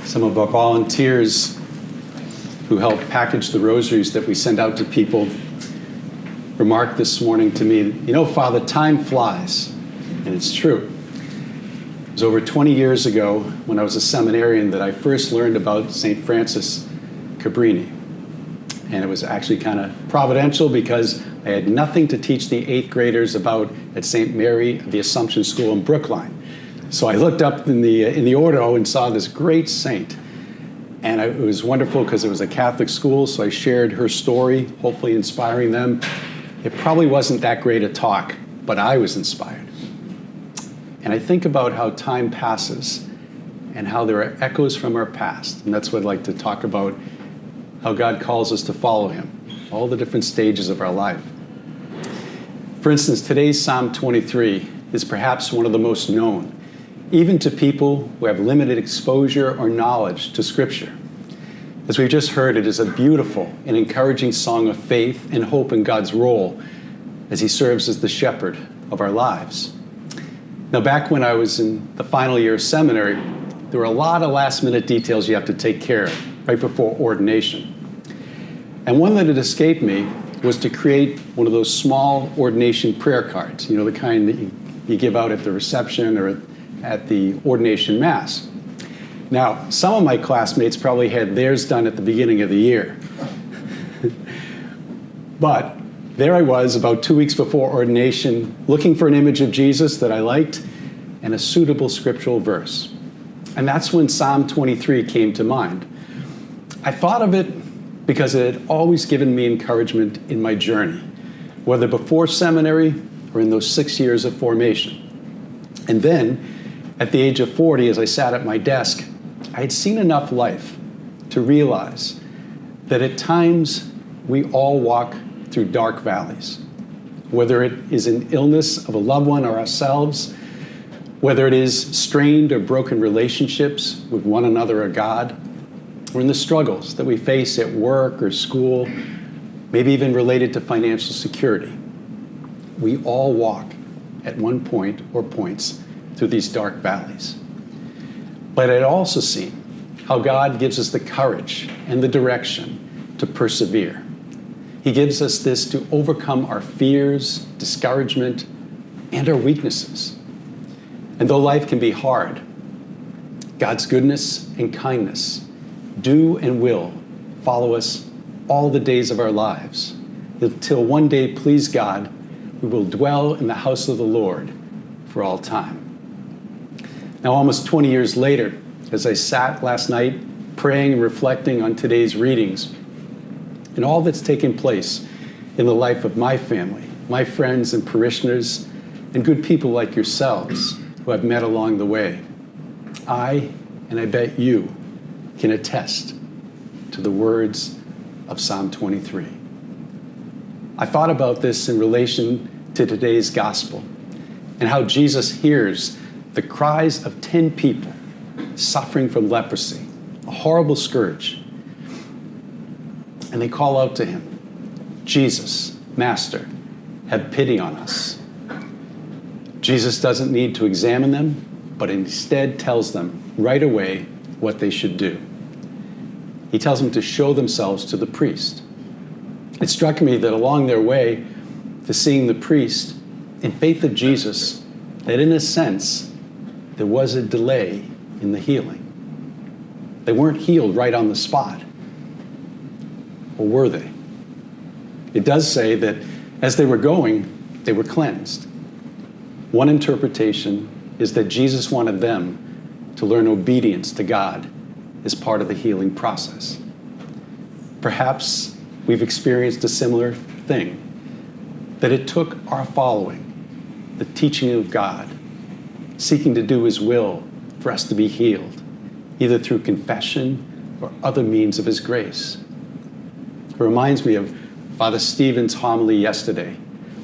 Some of our volunteers who help package the rosaries that we send out to people remarked this morning to me, you know, Father, time flies. And it's true. It was over 20 years ago when I was a seminarian that I first learned about St. Francis Cabrini. And it was actually kind of providential because I had nothing to teach the 8th graders about at St. Mary of the Assumption School in Brookline. So I looked up in the ordo and saw this great saint. And it was wonderful because it was a Catholic school, so I shared her story, hopefully inspiring them. It probably wasn't that great a talk, but I was inspired. And I think about how time passes and how there are echoes from our past. And that's what I'd like to talk about, how God calls us to follow him, all the different stages of our life. For instance, today's Psalm 23 is perhaps one of the most known, even to people who have limited exposure or knowledge to Scripture. As we've just heard, it is a beautiful and encouraging song of faith and hope in God's role as he serves as the shepherd of our lives. Now, back when I was in the final year of seminary, there were a lot of last-minute details you have to take care of right before ordination. And one that had escaped me was to create one of those small ordination prayer cards, you know, the kind that you give out at the reception or at the ordination mass. Now, some of my classmates probably had theirs done at the beginning of the year. But there I was about 2 weeks before ordination, looking for an image of Jesus that I liked and a suitable scriptural verse. And that's when Psalm 23 came to mind. I thought of it because it had always given me encouragement in my journey, whether before seminary or in those 6 years of formation. And then, at the age of 40, as I sat at my desk, I had seen enough life to realize that at times we all walk through dark valleys, whether it is an illness of a loved one or ourselves, whether it is strained or broken relationships with one another or God, or in the struggles that we face at work or school, maybe even related to financial security. We all walk at one point or points through these dark valleys. But I'd also seen how God gives us the courage and the direction to persevere. He gives us this to overcome our fears, discouragement, and our weaknesses. And though life can be hard, God's goodness and kindness do and will follow us all the days of our lives, until one day, please God, we will dwell in the house of the Lord for all time. Now, almost 20 years later, as I sat last night praying and reflecting on today's readings and all that's taken place in the life of my family, my friends and parishioners, and good people like yourselves who I've met along the way, and I bet you, can attest to the words of Psalm 23. I thought about this in relation to today's gospel and how Jesus hears the cries of 10 people suffering from leprosy, a horrible scourge. And they call out to him, Jesus, Master, have pity on us. Jesus doesn't need to examine them, but instead tells them right away what they should do. He tells them to show themselves to the priest. It struck me that along their way to seeing the priest, in faith of Jesus, that in a sense, there was a delay in the healing. They weren't healed right on the spot. Or were they? It does say that as they were going, they were cleansed. One interpretation is that Jesus wanted them to learn obedience to God as part of the healing process. Perhaps we've experienced a similar thing, that it took our following, the teaching of God, seeking to do his will for us to be healed, either through confession or other means of his grace. It reminds me of Father Stephen's homily yesterday,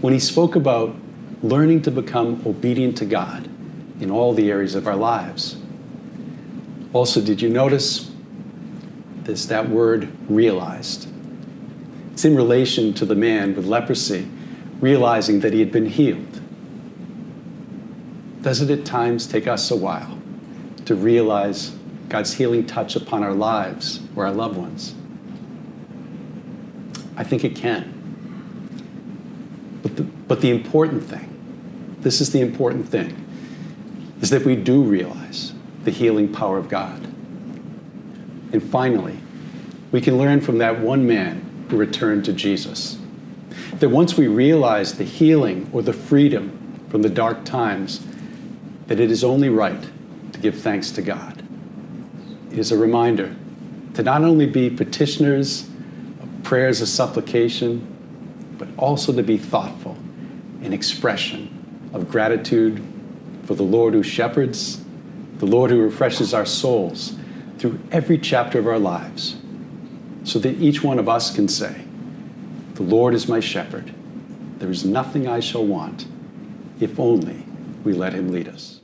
when he spoke about learning to become obedient to God in all the areas of our lives. Also, did you notice that word realized? It's in relation to the man with leprosy realizing that he had been healed. Does it at times take us a while to realize God's healing touch upon our lives or our loved ones? I think it can. But the important thing, this is the important thing, is that we do realize the healing power of God. And finally, we can learn from that one man who returned to Jesus, that once we realize the healing or the freedom from the dark times, that it is only right to give thanks to God. It is a reminder to not only be petitioners of prayers of supplication, but also to be thoughtful in expression of gratitude for the Lord who shepherds, the Lord who refreshes our souls through every chapter of our lives, so that each one of us can say, "The Lord is my shepherd. There is nothing I shall want, if only we let him lead us."